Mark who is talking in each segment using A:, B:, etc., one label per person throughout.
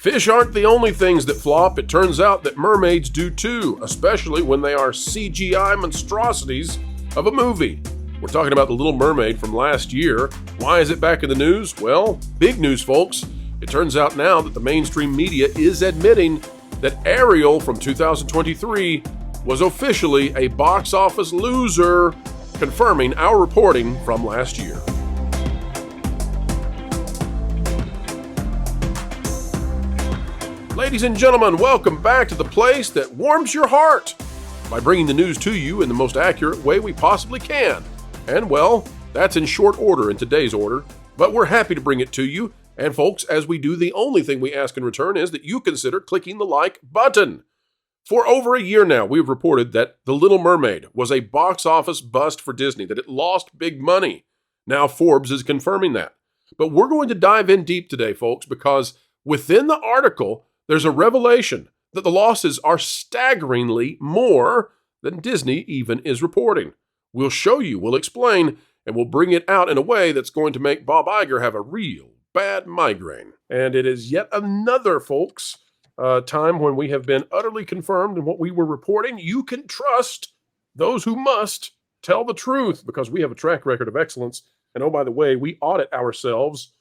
A: Fish aren't the only things that flop. It turns out that mermaids do too, especially when they are CGI monstrosities of a movie. We're talking about The Little Mermaid from last year. Why is it back in the news? Well, big news, folks. It turns out now that the mainstream media is admitting that Ariel from 2023 was officially a box office loser, confirming our reporting from last year. Ladies and gentlemen, welcome back to the place that warms your heart by bringing the news to you in the most accurate way we possibly can. And well, that's in short order in today's order, but we're happy to bring it to you. And folks, as we do, the only thing we ask in return is that you consider clicking the like button. For over a year now, we've reported that The Little Mermaid was a box office bust for Disney, that it lost big money. Now Forbes is confirming that. But we're going to dive in deep today, folks, because within the article, there's a revelation that the losses are staggeringly more than Disney even is reporting. We'll show you, we'll explain, and we'll bring it out in a way that's going to make Bob Iger have a real bad migraine. And it is yet another, folks, time when we have been utterly confirmed in what we were reporting. You can trust those who must tell the truth because we have a track record of excellence. And oh, by the way, we audit ourselves.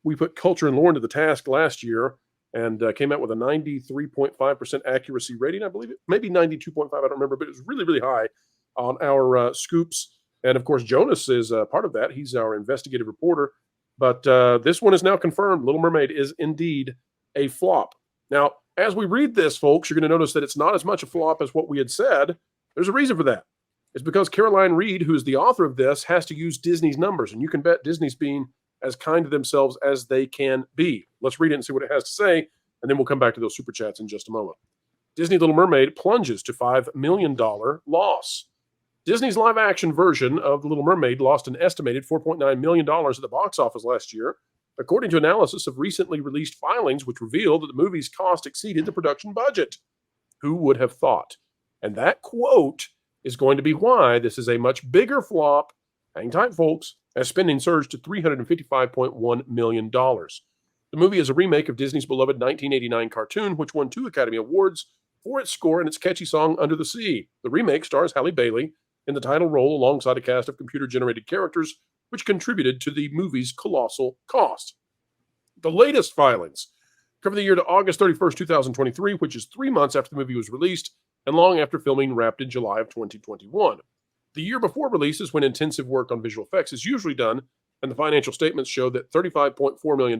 A: We put Culture and Lauren to the task last year and came out with a 93.5% accuracy rating. I believe it, maybe 92.5, I don't remember, but it was really, really high on our scoops. And of course, Jonas is part of that. He's our investigative reporter. But this one is now confirmed. Little Mermaid is indeed a flop. Now, as we read this, folks, you're going to notice that it's not as much a flop as what we had said. There's a reason for that. It's because Caroline Reed, who is the author of this, has to use Disney's numbers. And you can bet Disney's being as kind to themselves as they can be. Let's read it and see what it has to say, and then we'll come back to those super chats in just a moment. Disney Little Mermaid plunges to $5 million loss. Disney's live-action version of The Little Mermaid lost an estimated $4.9 million at the box office last year, according to analysis of recently released filings, which revealed that the movie's cost exceeded the production budget. Who would have thought? And that quote is going to be why this is a much bigger flop, hang tight, folks, as spending surged to $355.1 million. The movie is a remake of Disney's beloved 1989 cartoon, which won 2 Academy Awards for its score and its catchy song, Under the Sea. The remake stars Halle Bailey in the title role alongside a cast of computer-generated characters, which contributed to the movie's colossal cost. The latest filings cover the year to August 31st, 2023, which is 3 months after the movie was released and long after filming wrapped in July of 2021. The year before release is when intensive work on visual effects is usually done, and the financial statements show that $35.4 million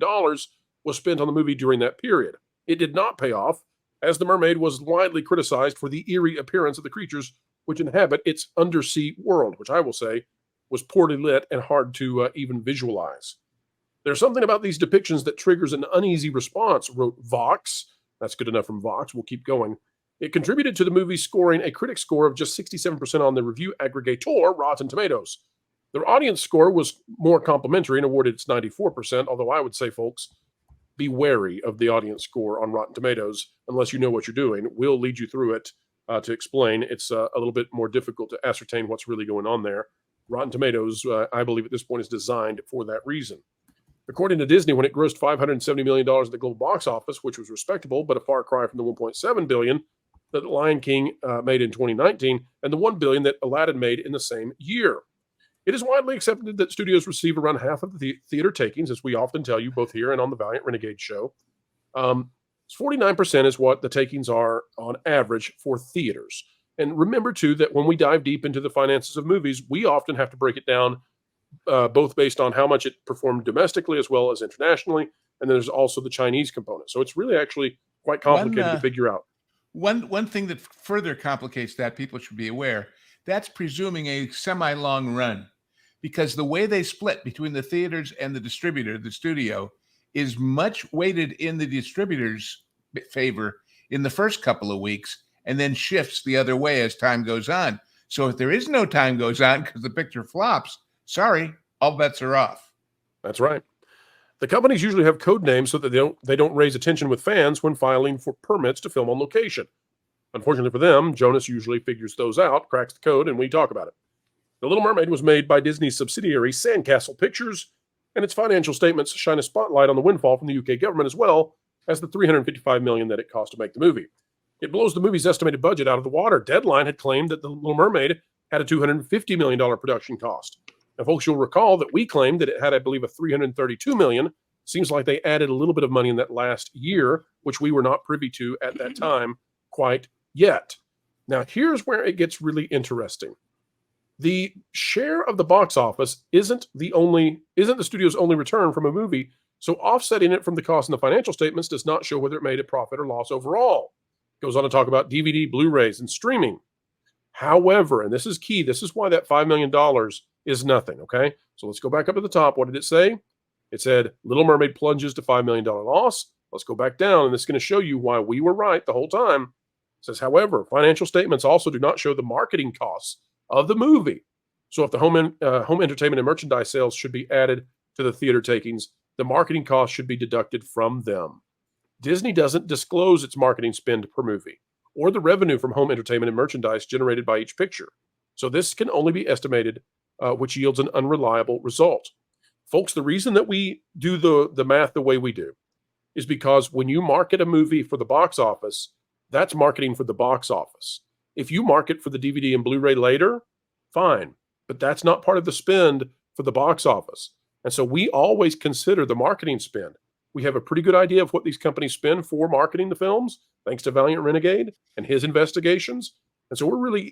A: was spent on the movie during that period. It did not pay off, as The Mermaid was widely criticized for the eerie appearance of the creatures which inhabit its undersea world, which I will say was poorly lit and hard to even visualize. There's something about these depictions that triggers an uneasy response, wrote Vox. That's good enough from Vox. We'll keep going. It contributed to the movie scoring a critic score of just 67% on the review aggregator Rotten Tomatoes. Their audience score was more complimentary and awarded its 94%, although I would say, folks, be wary of the audience score on Rotten Tomatoes unless you know what you're doing. We'll lead you through it to explain. It's a little bit more difficult to ascertain what's really going on there. Rotten Tomatoes, I believe at this point, is designed for that reason. According to Disney, when it grossed $570 million at the global box office, which was respectable, but a far cry from the $1.7 billion that Lion King made in 2019 and the $1 billion that Aladdin made in the same year. It is widely accepted that studios receive around half of the theater takings, as we often tell you both here and on the Valiant Renegade show. 49% is what the takings are on average for theaters. And remember, too, that when we dive deep into the finances of movies, we often have to break it down both based on how much it performed domestically as well as internationally. And then there's also the Chinese component. So it's really actually quite complicated to figure out.
B: One thing that further complicates that, people should be aware, that's presuming a semi-long run, because the way they split between the theaters and the distributor, the studio, is much weighted in the distributor's favor in the first couple of weeks and then shifts the other way as time goes on. So if there is no time goes on because the picture flops, sorry, all bets are off.
A: That's right. The companies usually have code names so that they don't raise attention with fans when filing for permits to film on location. Unfortunately for them, Jonas usually figures those out, cracks the code, and we talk about it. The Little Mermaid was made by Disney's subsidiary Sandcastle Pictures, and its financial statements shine a spotlight on the windfall from the UK government as well, as the $355 million that it cost to make the movie. It blows the movie's estimated budget out of the water. Deadline had claimed that The Little Mermaid had a $250 million production cost. Now, folks, you'll recall that we claimed that it had, I believe, a $332 million. Seems like they added a little bit of money in that last year, which we were not privy to at that time quite yet. Now, here's where it gets really interesting. The share of the box office isn't the studio's only return from a movie, so offsetting it from the cost in the financial statements does not show whether it made a profit or loss overall. It goes on to talk about DVD, Blu-rays, and streaming. However, and this is key, this is why that $5 million is nothing, okay? So let's go back up to the top. What did it say? It said, Little Mermaid plunges to $5 million loss. Let's go back down, and it's going to show you why we were right the whole time. It says, however, financial statements also do not show the marketing costs of the movie. So if the home entertainment and merchandise sales should be added to the theater takings, the marketing costs should be deducted from them. Disney doesn't disclose its marketing spend per movie or the revenue from home entertainment and merchandise generated by each picture. So this can only be estimated, which yields an unreliable result. Folks, the reason that we do the math the way we do is because when you market a movie for the box office, that's marketing for the box office. If you market for the DVD and Blu-ray later, fine, but that's not part of the spend for the box office. And so we always consider the marketing spend. We have a pretty good idea of what these companies spend for marketing the films, thanks to Valiant Renegade and his investigations. And so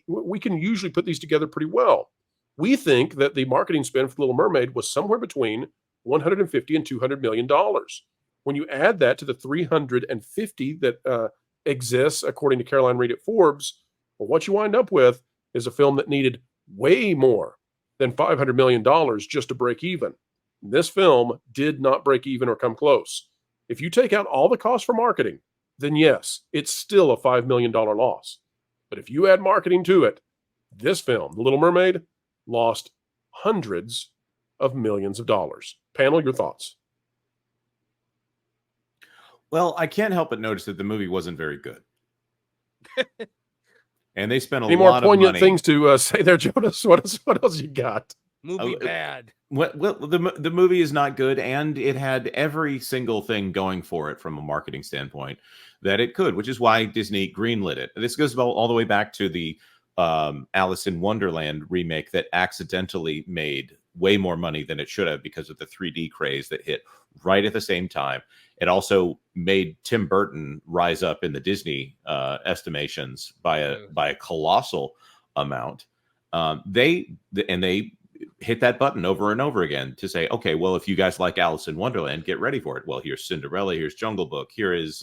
A: we can usually put these together pretty well. We think that the marketing spend for Little Mermaid was somewhere between $150 and $200 million. When you add that to the 350 that exists, according to Caroline Reed at Forbes, well, what you wind up with is a film that needed way more than $500 million just to break even. This film did not break even or come close. If you take out all the costs for marketing, then yes, it's still a $5 million loss. But if you add marketing to it, this film, The Little Mermaid, lost hundreds of millions of dollars. Panel, your thoughts?
C: Well, I can't help but notice that the movie wasn't very good. And they spent a
A: Any
C: lot
A: more
C: of
A: poignant
C: money.
A: things to say there, Jonas? What else you got?
D: Movie bad.
C: Well, the movie is not good, and it had every single thing going for it from a marketing standpoint that it could, which is why Disney greenlit it. This goes all the way back to the Alice in Wonderland remake that accidentally made way more money than it should have because of the 3D craze that hit right at the same time. It also made Tim Burton rise up in the Disney estimations by a colossal amount. They hit that button over and over again to say, okay, well, if you guys like Alice in Wonderland, get ready for it. Well, here's Cinderella, here's Jungle Book, here is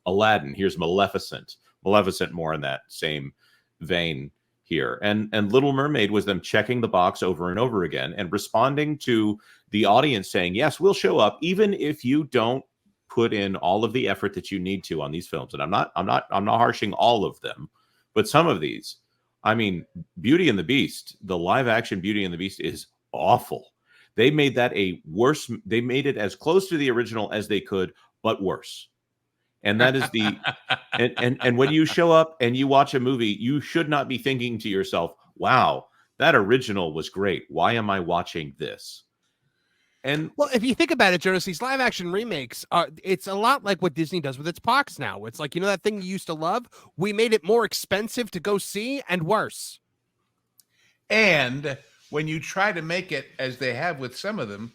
C: Aladdin, here's Maleficent. Maleficent more in that same vein here. And Little Mermaid was them checking the box over and over again and responding to the audience saying, yes, we'll show up even if you don't put in all of the effort that you need to on these films. And I'm not harshing all of them, but some of these. I mean, Beauty and the Beast, the live action Beauty and the Beast is awful. They made that they made it as close to the original as they could, but worse. And that is the, and when you show up and you watch a movie, you should not be thinking to yourself, wow, that original was great. Why am I watching this? And
D: well, if you think about it, Jonas, these live action remakes it's a lot like what Disney does with its parks now. It's like, you know, that thing you used to love? We made it more expensive to go see and worse.
B: And when you try to make it, as they have with some of them,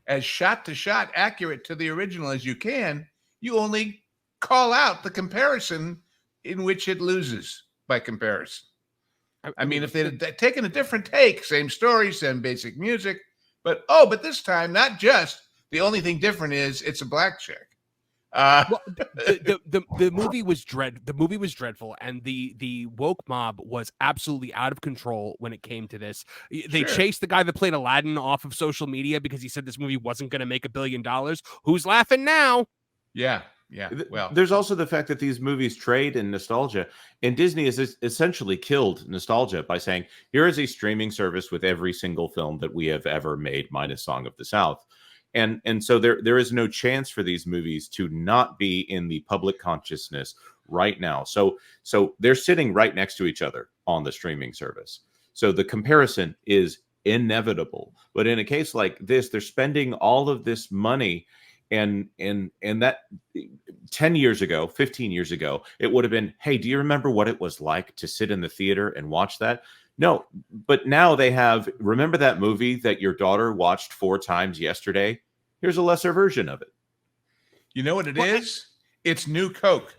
B: as shot to shot accurate to the original as you can, you only call out the comparison in which it loses by comparison. I mean, if they'd taken a different take, same story, same basic music, but this time, not just, the only thing different is it's a black chick.
D: Well, the movie was The movie was dreadful, and the woke mob was absolutely out of control when it came to this. They chased the guy that played Aladdin off of social media because he said this movie wasn't going to make $1 billion. Who's laughing now?
B: Yeah. Well,
C: there's also the fact that these movies trade in nostalgia, and Disney has essentially killed nostalgia by saying, here is a streaming service with every single film that we have ever made, minus Song of the South. And so there is no chance for these movies to not be in the public consciousness right now. So they're sitting right next to each other on the streaming service. So the comparison is inevitable. But in a case like this, they're spending all of this money And that 10 years ago, 15 years ago, it would have been, hey, do you remember what it was like to sit in the theater and watch that? No, but now they have, remember that movie that your daughter watched 4 times yesterday? Here's a lesser version of it.
B: You know what it is? It's new Coke.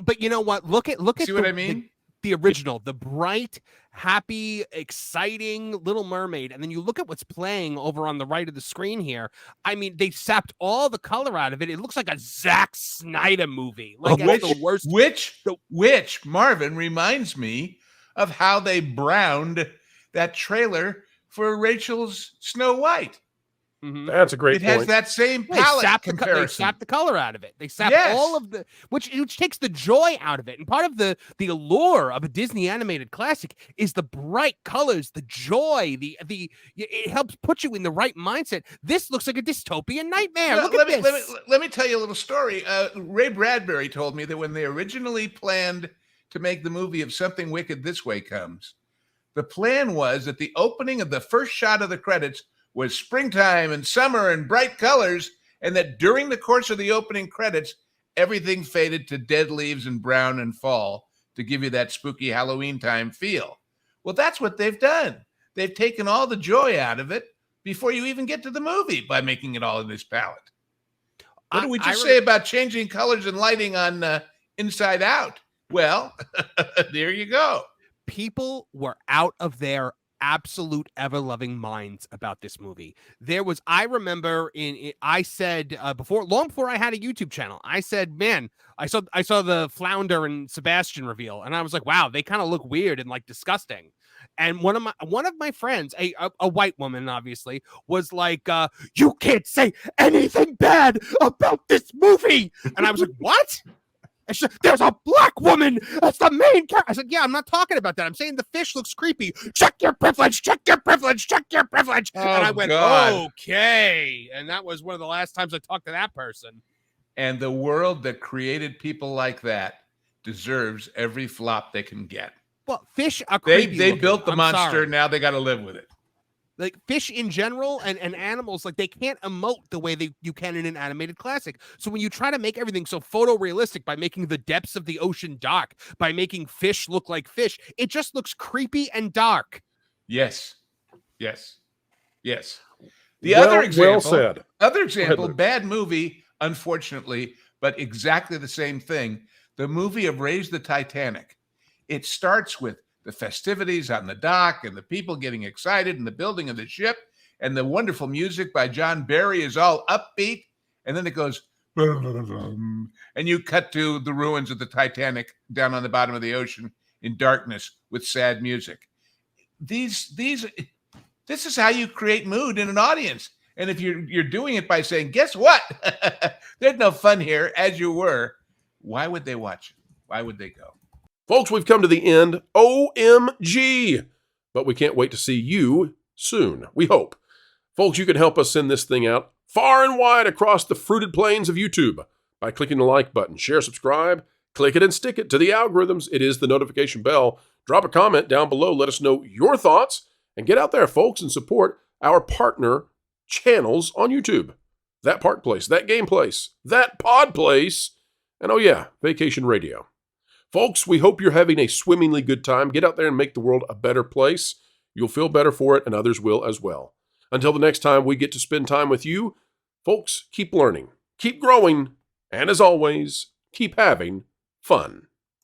D: But you know what? Look at
B: See what I mean?
D: The original, the bright, happy, exciting Little Mermaid, and then you look at what's playing over on the right of the screen here. I mean, they sapped all the color out of it. It looks like a Zack Snyder movie. Like the worst.
B: Which Marvin reminds me of how they browned that trailer for Rachel's Snow White.
D: Mm-hmm.
A: That's a great
B: point.
A: It
B: has that same palette comparison.
D: They sapped the color out of it. They sapped all of the, which takes the joy out of it. And part of the allure of a Disney animated classic is the bright colors, the joy, it helps put you in the right mindset. This looks like a dystopian nightmare. Look at this.
B: Let me tell you a little story. Ray Bradbury told me that when they originally planned to make the movie If Something Wicked This Way Comes, the plan was that the opening of the first shot of the credits was springtime and summer and bright colors, and that during the course of the opening credits, everything faded to dead leaves and brown and fall to give you that spooky Halloween time feel. Well, that's what they've done. They've taken all the joy out of it before you even get to the movie by making it all in this palette. What did we just say about changing colors and lighting on Inside Out? Well, there you go.
D: People were out of their absolute ever-loving minds about this movie. I remember I said long before I had a YouTube channel, I said, man, I saw the Flounder and Sebastian reveal, and I was like, wow, they kind of look weird and like disgusting. And one of my friends, a white woman, obviously, was like, you can't say anything bad about this movie. And I was like, what? And she said, there's a black woman as the main character. I said, yeah, I'm not talking about that. I'm saying the fish looks creepy. Check your privilege. Check your privilege. Check your privilege.
B: Oh,
D: and I went,
B: God.
D: Okay. And that was one of the last times I talked to that person.
B: And the world that created people like that deserves every flop they can get.
D: Well, fish are creepy.
B: They built the monster.
D: Sorry.
B: Now they got to live with it.
D: Like fish in general and animals, like they can't emote the way you can in an animated classic. So when you try to make everything so photorealistic by making the depths of the ocean dark, by making fish look like fish, it just looks creepy and dark.
B: Yes. Other example,
A: well said.
B: Bad movie, unfortunately, but exactly the same thing. The movie of Raise the Titanic. It starts with the festivities on the dock and the people getting excited and the building of the ship and the wonderful music by John Barry is all upbeat. And then it goes, and you cut to the ruins of the Titanic down on the bottom of the ocean in darkness with sad music. This is how you create mood in an audience. And if you're doing it by saying, guess what? There's no fun here, as you were. Why would they watch it? Why would they go?
A: Folks, we've come to the end. OMG! But we can't wait to see you soon. We hope. Folks, you can help us send this thing out far and wide across the fruited plains of YouTube by clicking the like button. Share, subscribe, click it and stick it to the algorithms. It is the notification bell. Drop a comment down below. Let us know your thoughts. And get out there, folks, and support our partner channels on YouTube. That Park Place, That Game Place, That Pod Place, and oh yeah, Vacation Radio. Folks, we hope you're having a swimmingly good time. Get out there and make the world a better place. You'll feel better for it, and others will as well. Until the next time we get to spend time with you, folks, keep learning, keep growing, and as always, keep having fun.